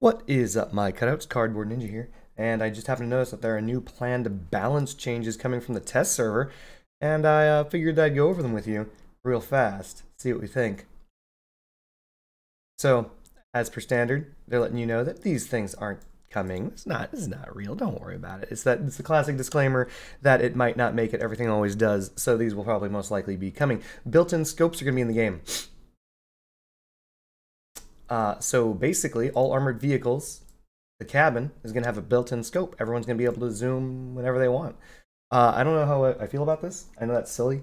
What is up, my cutouts? Cardboard Ninja here, and I just happened to notice that there are new planned balance changes coming from the test server, and I figured I'd go over them with you real fast, see what we think. So, as per standard, they're letting you know that these things aren't coming. This is not real. Don't worry about it. It's the classic disclaimer that it might not make it. Everything always does. So these will probably most likely be coming. Built-in scopes are going to be in the game. So basically, all armored vehicles, the cabin is going to have a built-in scope. Everyone's going to be able to zoom whenever they want. I don't know how I feel about this. I know that's silly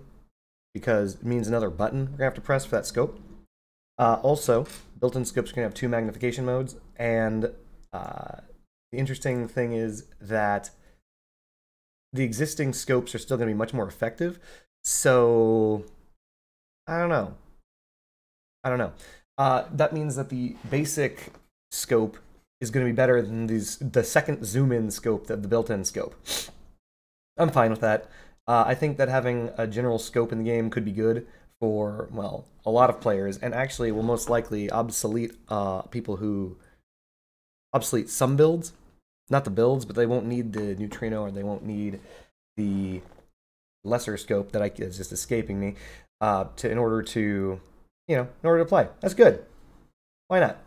because it means another button we're going to have to press for that scope. Also, built-in scopes are going to have 2 magnification modes, and the interesting thing is that the existing scopes are still going to be much more effective. So, I don't know. That means that the basic scope is going to be better than the second zoom-in scope, the built-in scope. I'm fine with that. I think that having a general scope in the game could be good for, well, a lot of players, and actually will most likely obsolete obsolete some builds. Not the builds, but they won't need the neutrino, or they won't need the lesser scope that is just escaping me in order to play. That's good. Why not?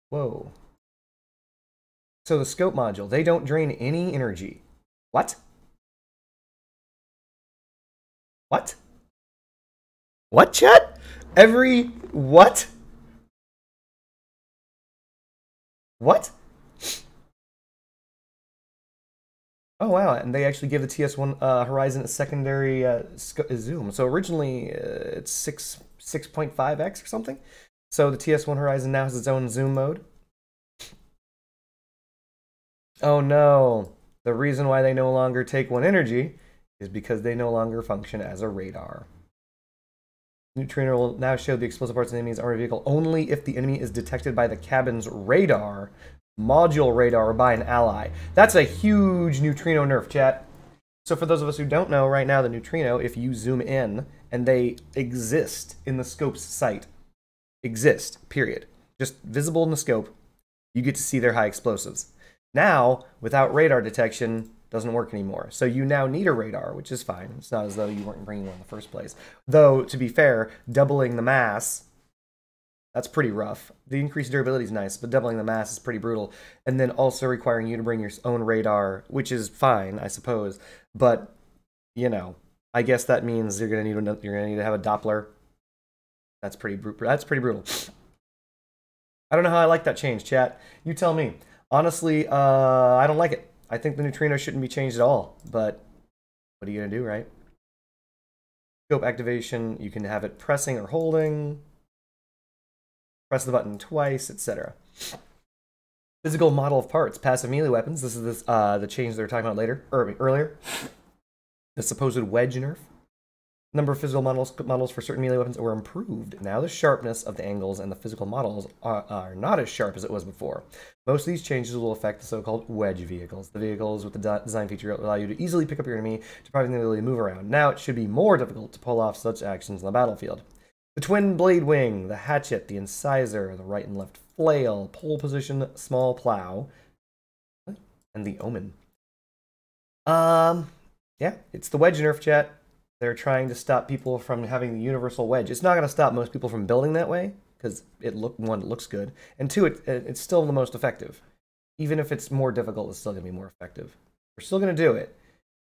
Whoa. So the scope module, they don't drain any energy. What? What? What, chat? What? What? Oh wow, and they actually give the TS1 Horizon a secondary zoom. So originally it's 6.5x or something. So the TS1 Horizon now has its own zoom mode. Oh no, the reason why they no longer take 1 energy is because they no longer function as a radar. Neutrino will now show the explosive parts of the enemy's armored vehicle only if the enemy is detected by the cabin's radar, module radar, or by an ally. That's a huge neutrino nerf, chat. So for those of us who don't know, right now the neutrino, if you zoom in, and they exist in the scope's sight, exist, period. Just visible in the scope, you get to see their high explosives. Now, without radar detection, doesn't work anymore. So you now need a radar, which is fine. It's not as though you weren't bringing one in the first place. Though, to be fair, doubling the mass, that's pretty rough. The increased durability is nice, but doubling the mass is pretty brutal. And then also requiring you to bring your own radar, which is fine, I suppose. But, you know, I guess that means you're gonna need to have a Doppler. That's pretty brutal. I don't know how I like that change, chat. You tell me. Honestly, I don't like it. I think the neutrino shouldn't be changed at all, but what are you going to do, right? Scope activation, you can have it pressing or holding, press the button twice, etc. Physical model of parts, passive melee weapons. This is the change they were talking about earlier. The supposed wedge nerf. Number of physical models for certain melee weapons were improved. Now the sharpness of the angles and the physical models are not as sharp as it was before. Most of these changes will affect the so-called wedge vehicles. The vehicles with the design feature allow you to easily pick up your enemy to provide the ability to move around. Now it should be more difficult to pull off such actions on the battlefield. The twin blade wing, the hatchet, the incisor, the right and left flail, pole position, small plow, and the omen. Yeah, it's the wedge nerf, chat. They're trying to stop people from having the universal wedge. It's not going to stop most people from building that way, because it looks good, and 2, it's still the most effective. Even if it's more difficult, it's still going to be more effective. We're still going to do it,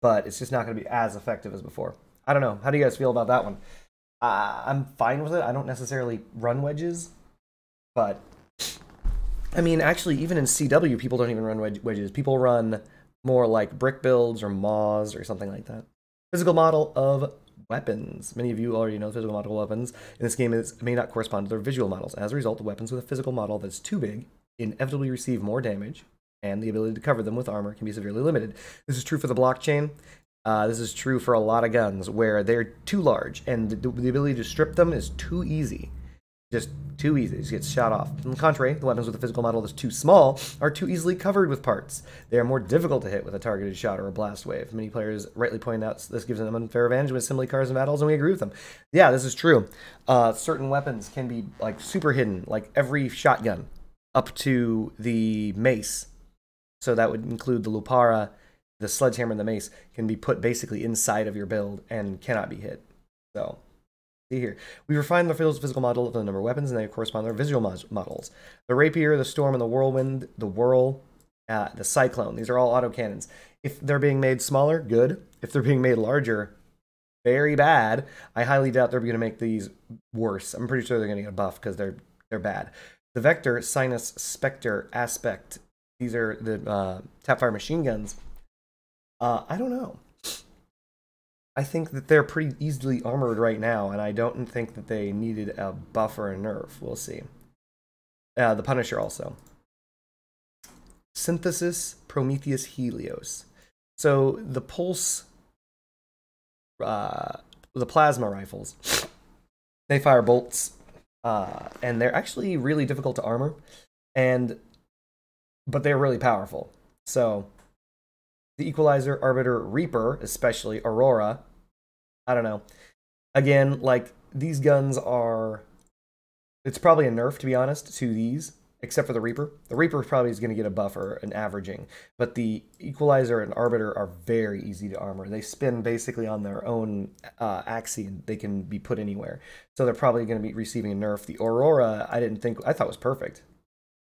but it's just not going to be as effective as before. I don't know. How do you guys feel about that one? I'm fine with it. I don't necessarily run wedges, but I mean, actually, even in CW, people don't even run wedges. People run more like brick builds or maws or something like that. Physical model of weapons. Many of you already know physical model weapons in this game may not correspond to their visual models. As a result, the weapons with a physical model that's too big inevitably receive more damage, and the ability to cover them with armor can be severely limited. This is true for the blockchain. This is true for a lot of guns where they're too large, and the ability to strip them is too easy. Just too easy. It just gets shot off. On the contrary, the weapons with a physical model that's too small are too easily covered with parts. They are more difficult to hit with a targeted shot or a blast wave. Many players rightly point out this gives them an unfair advantage with assembly cars and battles, and we agree with them. Yeah, this is true. Certain weapons can be like super hidden, like every shotgun up to the mace. So that would include the Lupara, the sledgehammer, and the mace can be put basically inside of your build and cannot be hit. So see here. We refine the physical model of the number of weapons, and they correspond to their visual models. The rapier, the storm, and the whirlwind, the whirl, the cyclone. These are all autocannons. If they're being made smaller, good. If they're being made larger, very bad. I highly doubt they're going to make these worse. I'm pretty sure they're going to get a buff because they're bad. The vector, sinus, spectre, aspect. These are the tapfire machine guns. I don't know. I think that they're pretty easily armored right now, and I don't think that they needed a buff or a nerf. We'll see. The Punisher also. Synthesis, Prometheus, Helios. So the pulse, the plasma rifles, they fire bolts, and they're actually really difficult to armor, but they're really powerful. So the Equalizer, Arbiter, Reaper, especially Aurora. I don't know. Again, like, these guns are... It's probably a nerf, to be honest, to these, except for the Reaper. The Reaper probably is going to get a buff or an averaging. But the Equalizer and Arbiter are very easy to armor. They spin basically on their own axis, and they can be put anywhere. So they're probably going to be receiving a nerf. The Aurora, I thought was perfect.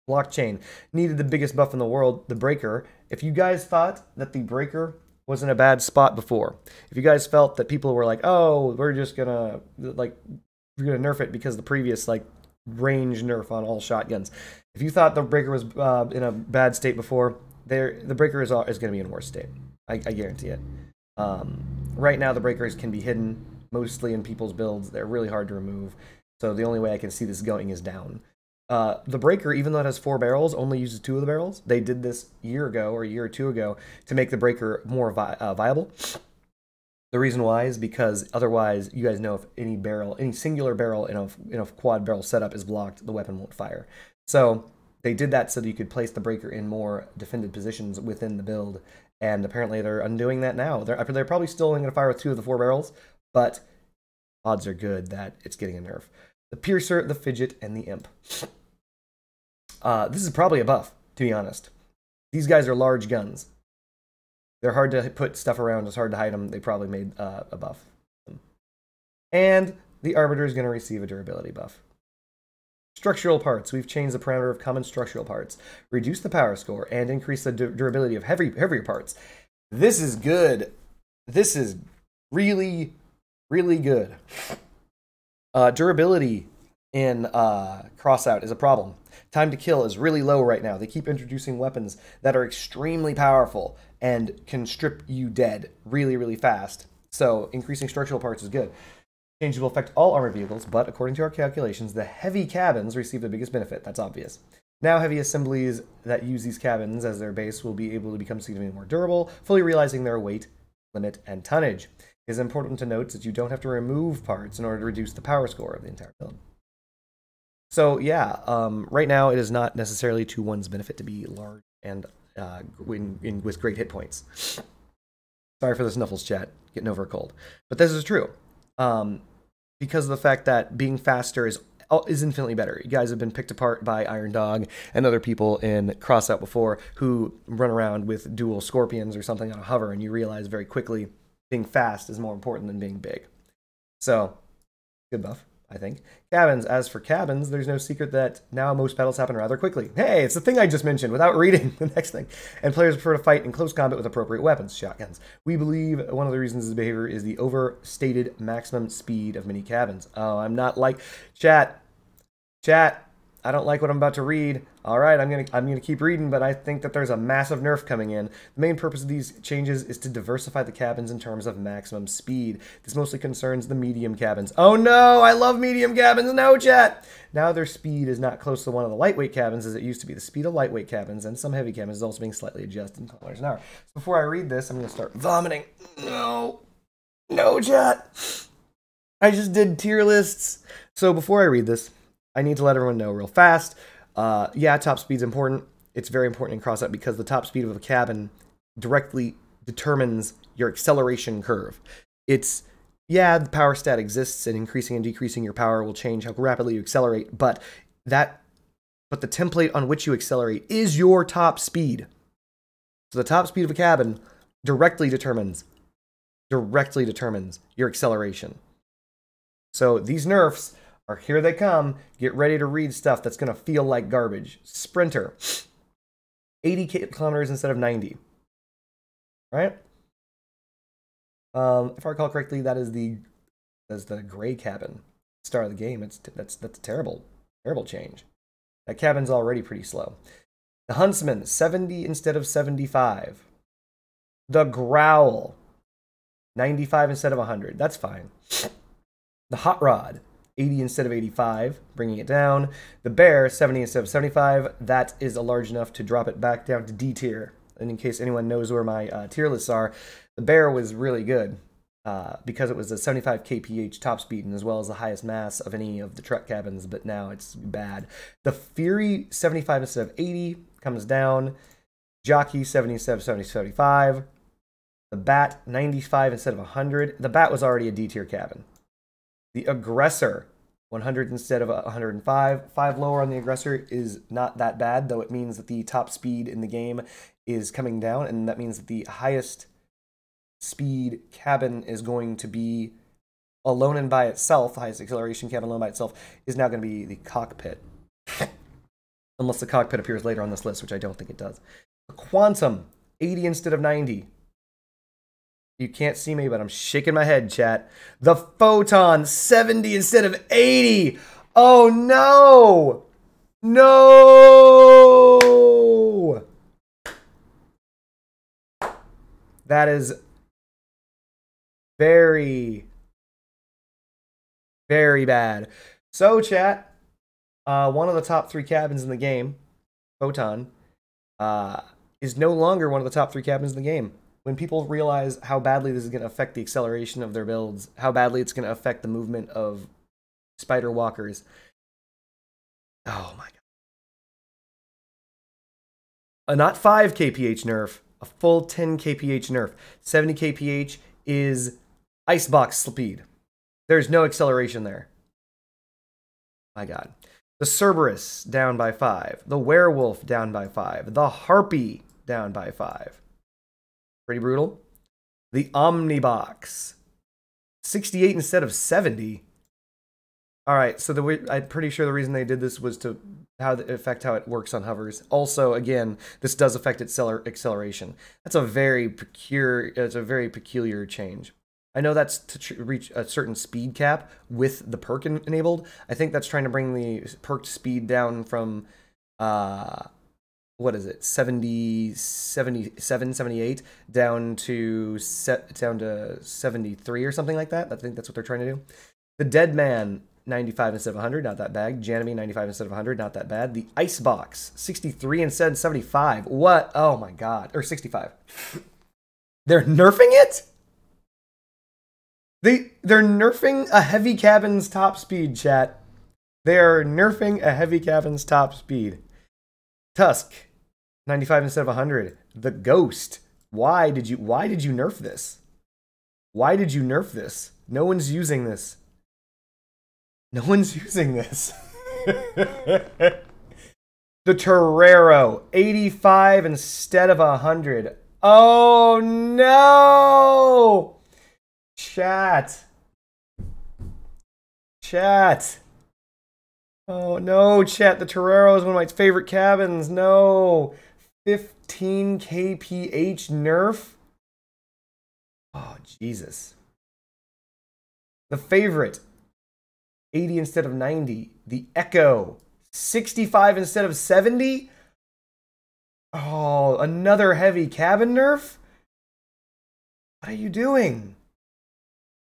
Blockchain needed the biggest buff in the world, the Breaker. If you guys thought that the Breaker was in a bad spot before, if you guys felt that people were like, oh, we're gonna nerf it because the previous like range nerf on all shotguns, if you thought the Breaker was in a bad state before, the Breaker is going to be in a worse state. I guarantee it. Right now, the Breakers can be hidden mostly in people's builds. They're really hard to remove. So the only way I can see this going is down. The Breaker, even though it has 4 barrels, only uses 2 of the barrels. They did this a year or 2 ago to make the Breaker more viable. The reason why is because otherwise, you guys know, if any singular barrel in a quad barrel setup is blocked, the weapon won't fire. So they did that so that you could place the Breaker in more defended positions within the build, and apparently they're undoing that now. They're probably still only going to fire with 2 of the 4 barrels, but odds are good that it's getting a nerf. The Piercer, the Fidget, and the Imp. This is probably a buff, to be honest. These guys are large guns. They're hard to put stuff around. It's hard to hide them. They probably made a buff. And the Arbiter is going to receive a durability buff. Structural parts. We've changed the parameter of common structural parts. Reduce the power score and increase the durability of heavier parts. This is good. This is really, really good. Durability in Crossout is a problem. Time to kill is really low right now. They keep introducing weapons that are extremely powerful and can strip you dead really, really fast. So increasing structural parts is good. Change will affect all armored vehicles, but according to our calculations, the heavy cabins receive the biggest benefit. That's obvious. Now heavy assemblies that use these cabins as their base will be able to become significantly more durable, fully realizing their weight, limit, and tonnage. It is important to note that you don't have to remove parts in order to reduce the power score of the entire build. So yeah, right now it is not necessarily to one's benefit to be large and with great hit points. Sorry for the snuffles, chat. Getting over a cold. But this is true. Because of the fact that being faster is infinitely better. You guys have been picked apart by Iron Dog and other people in Crossout before who run around with dual Scorpions or something on a hover, and you realize very quickly being fast is more important than being big. So, good buff, I think. Cabins. As for cabins, there's no secret that now most battles happen rather quickly. Hey, it's the thing I just mentioned without reading the next thing. And players prefer to fight in close combat with appropriate weapons, shotguns. We believe one of the reasons this behavior is the overstated maximum speed of many cabins. Oh, I'm not like... Chat, I don't like what I'm about to read. All right, I'm gonna keep reading, but I think that there's a massive nerf coming in. The main purpose of these changes is to diversify the cabins in terms of maximum speed. This mostly concerns the medium cabins. Oh no, I love medium cabins. No, chat. Now their speed is not close to one of the lightweight cabins as it used to be. The speed of lightweight cabins and some heavy cabins is also being slightly adjusted in kilometers an hour. So before I read this, I'm gonna start vomiting. No, chat. I just did tier lists. So before I read this, I need to let everyone know real fast. Yeah, top speed's important. It's very important in cross-up because the top speed of a cabin directly determines your acceleration curve. Yeah, the power stat exists, and increasing and decreasing your power will change how rapidly you accelerate, but the template on which you accelerate is your top speed. So the top speed of a cabin directly determines your acceleration. So these nerfs are here they come. Get ready to read stuff that's going to feel like garbage. Sprinter, 80 kilometers instead of 90. Right? If I recall correctly, that is the gray cabin. Start of the game. That's a terrible change. That cabin's already pretty slow. The Huntsman, 70 instead of 75. The Growl, 95 instead of 100. That's fine. The Hot Rod, 80 instead of 85, bringing it down. The Bear, 70 instead of 75. That is a large enough to drop it back down to D tier. And in case anyone knows where my tier lists are, the Bear was really good because it was a 75 kph top speed and as well as the highest mass of any of the truck cabins, but now it's bad. The Fury, 75 instead of 80, comes down. Jockey, 70 instead of 75. The Bat, 95 instead of 100. The Bat was already a D tier cabin. The Aggressor, 100 instead of 105. 5 lower on the Aggressor is not that bad, though it means that the top speed in the game is coming down, and that means that the highest speed cabin is going to be alone and by itself. The highest acceleration cabin alone by itself is now going to be the Cockpit. Unless the Cockpit appears later on this list, which I don't think it does. The Quantum, 80 instead of 90. You can't see me, but I'm shaking my head, chat. The Photon, 70 instead of 80. Oh, no. No. That is very, very bad. So, chat, one of the top 3 cabins in the game, Photon, is no longer one of the top 3 cabins in the game. When people realize how badly this is going to affect the acceleration of their builds, how badly it's going to affect the movement of spider walkers. Oh my god. A not 5 kph nerf, a full 10 kph nerf. 70 kph is icebox speed. There's no acceleration there. My god. The Cerberus down by 5. The Werewolf down by 5. The Harpy down by 5. Pretty brutal. The Omnibox, 68 instead of 70. All right, so I'm pretty sure the reason they did this was to affect how it works on hovers. Also, again, this does affect its acceleration. That's a very peculiar change. I know that's to reach a certain speed cap with the perk enabled. I think that's trying to bring the perked speed down from what is it, 70, 77, 78 down to 73 or something like that. I think that's what they're trying to do. The Dead Man, 95 instead of 100, not that bad. Janemy, 95 instead of 100, not that bad. The Icebox, 63 instead of 75. What? Oh my god. Or 65. They're nerfing it? They're nerfing a heavy cabin's top speed, chat. They're nerfing a heavy cabin's top speed. Tusk, 95 instead of 100. The Ghost. Why did you nerf this? Why did you nerf this? No one's using this. No one's using this. The Torero, 85 instead of 100. Oh no! Chat. Oh no, chat. The Torero is one of my favorite cabins. No. 15 kph nerf? Oh, Jesus. The Favorite, 80 instead of 90. The Echo, 65 instead of 70? Oh, another heavy cabin nerf? What are you doing?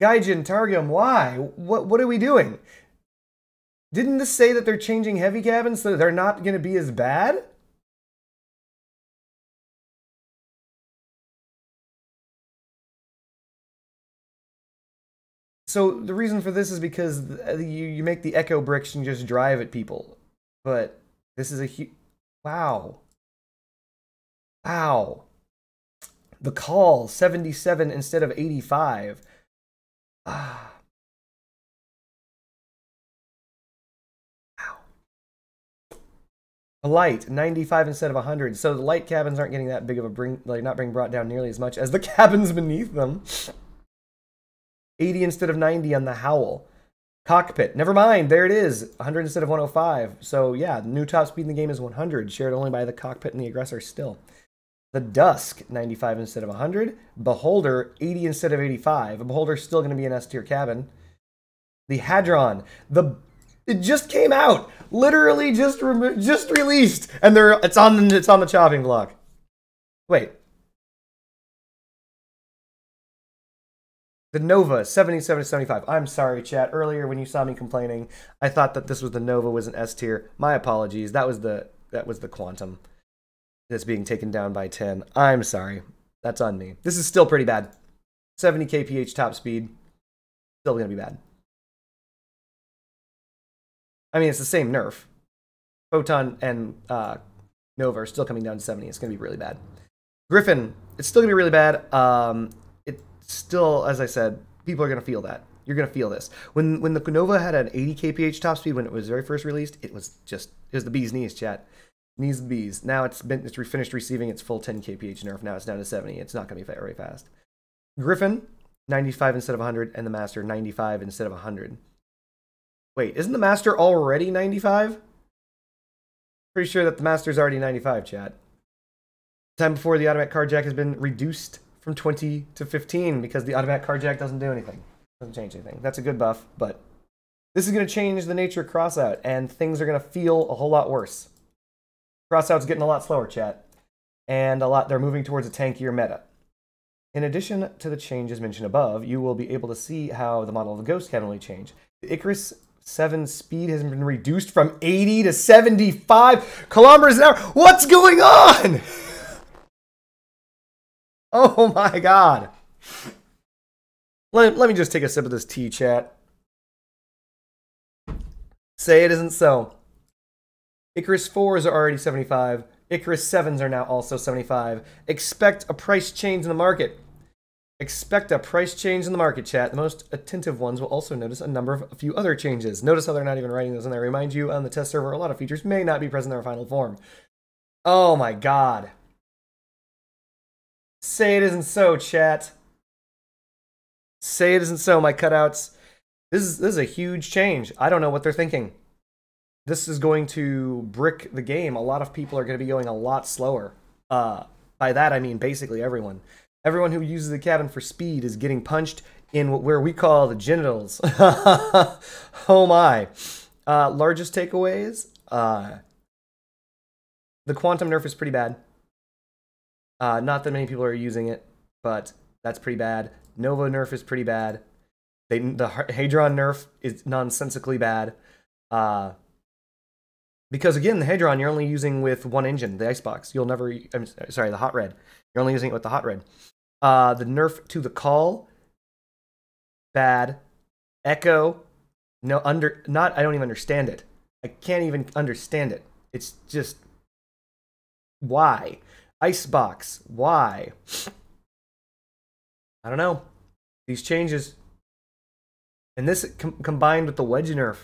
Gaijin, Targum, why? What are we doing? Didn't this say that they're changing heavy cabins so that they're not going to be as bad? So the reason for this is because you make the echo bricks and just drive at people. But this is a huge... Wow. Wow. The call, 77 instead of 85. Ah. Wow. The light, 95 instead of 100. So the light cabins aren't getting that big of a not being brought down nearly as much as the cabins beneath them. 80 instead of 90 on the Howl. Cockpit, never mind, there it is. 100 instead of 105. So yeah, the new top speed in the game is 100, shared only by the cockpit and the aggressor still. The Dusk, 95 instead of 100. Beholder, 80 instead of 85. A Beholder's still going to be an S-tier cabin. The Hadron, it just came out, literally just released, and it's on the chopping block. Wait. The Nova, 77 to 75. I'm sorry, chat. Earlier when you saw me complaining, I thought that this was the Nova was an S tier. My apologies. That was the Quantum that's being taken down by 10. I'm sorry. That's on me. This is still pretty bad. 70 kph top speed. Still gonna be bad. I mean, it's the same nerf. Photon and Nova are still coming down to 70. It's gonna be really bad. Griffin, it's still gonna be really bad. Still, as I said, people are going to feel that. You're going to feel this. When the Nova had an 80 kph top speed when it was very first released, it was the bee's knees, chat. Knees the bees. Now it's finished receiving its full 10 kph nerf. Now it's down to 70. It's not going to be very fast. Griffin, 95 instead of 100, and the Master, 95 instead of 100. Wait, isn't the Master already 95? Pretty sure that the Master's already 95, chat. Time before the automatic carjack has been reduced from 20 to 15 because the automatic carjack doesn't do anything. Doesn't change anything. That's a good buff, but this is going to change the nature of crossout, and things are going to feel a whole lot worse. Crossout's getting a lot slower, chat, and they're moving towards a tankier meta. In addition to the changes mentioned above, you will be able to see how the model of the Ghost can only change. The Icarus 7 speed has been reduced from 80 to 75 kilometers an hour. What's going on? Oh my god. Let me just take a sip of this tea, chat. Say it isn't so. Icarus 4s are already 75. Icarus 7s are now also 75. Expect a price change in the market. Expect a price change in the market, chat. The most attentive ones will also notice a few other changes. Notice how they're not even writing those in there. Remind you, on the test server, a lot of features may not be present in their final form. Oh my god. Say it isn't so, chat. Say it isn't so, my cutouts. This is a huge change. I don't know what they're thinking. This is going to brick the game. A lot of people are going to be going a lot slower. By that, I mean basically everyone. Everyone who uses the cabin for speed is getting punched in where we call the genitals. Oh my. Largest takeaways. The Quantum nerf is pretty bad. Not that many people are using it, but that's pretty bad. Nova nerf is pretty bad. The Hadron nerf is nonsensically bad. Because again, the Hadron you're only using with one engine, the Icebox. You'll never, sorry, the Hot Red. You're only using it with the Hot Red. The nerf to the Call, bad. Echo, I don't even understand it. I can't even understand it. It's just, why? Icebox, why? I don't know. These changes, and this combined with the wedge nerf,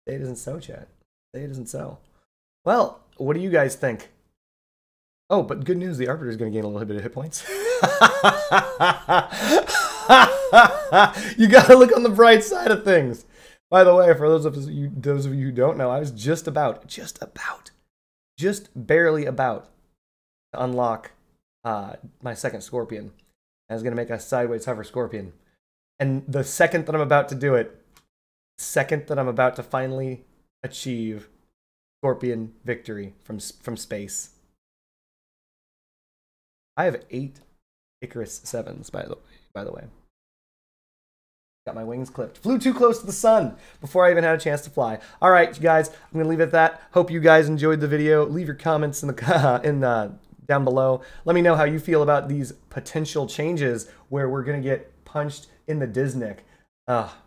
say it isn't so, chat. Say it isn't so. Well, what do you guys think? Oh, but good news, the Arbiter is going to gain a little bit of hit points. You got to look on the bright side of things. By the way, for those of you who don't know, I was just barely about to unlock my second Scorpion. I was going to make a sideways hover Scorpion. And the second that I'm about to do it, second that I'm about to finally achieve Scorpion victory from space, I have 8 Icarus 7s, by the way. Got my wings clipped. Flew too close to the sun before I even had a chance to fly. All right, you guys, I'm going to leave it at that. Hope you guys enjoyed the video. Leave your comments in the down below. Let me know how you feel about these potential changes where we're going to get punched in the Disney. Ah,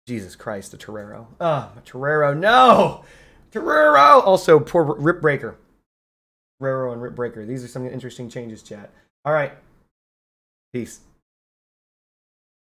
Jesus Christ, the Torero. Ah, Torero, no! Torero! Also, poor Rip Breaker. Torero and Rip Breaker. These are some interesting changes, chat. All right. Peace.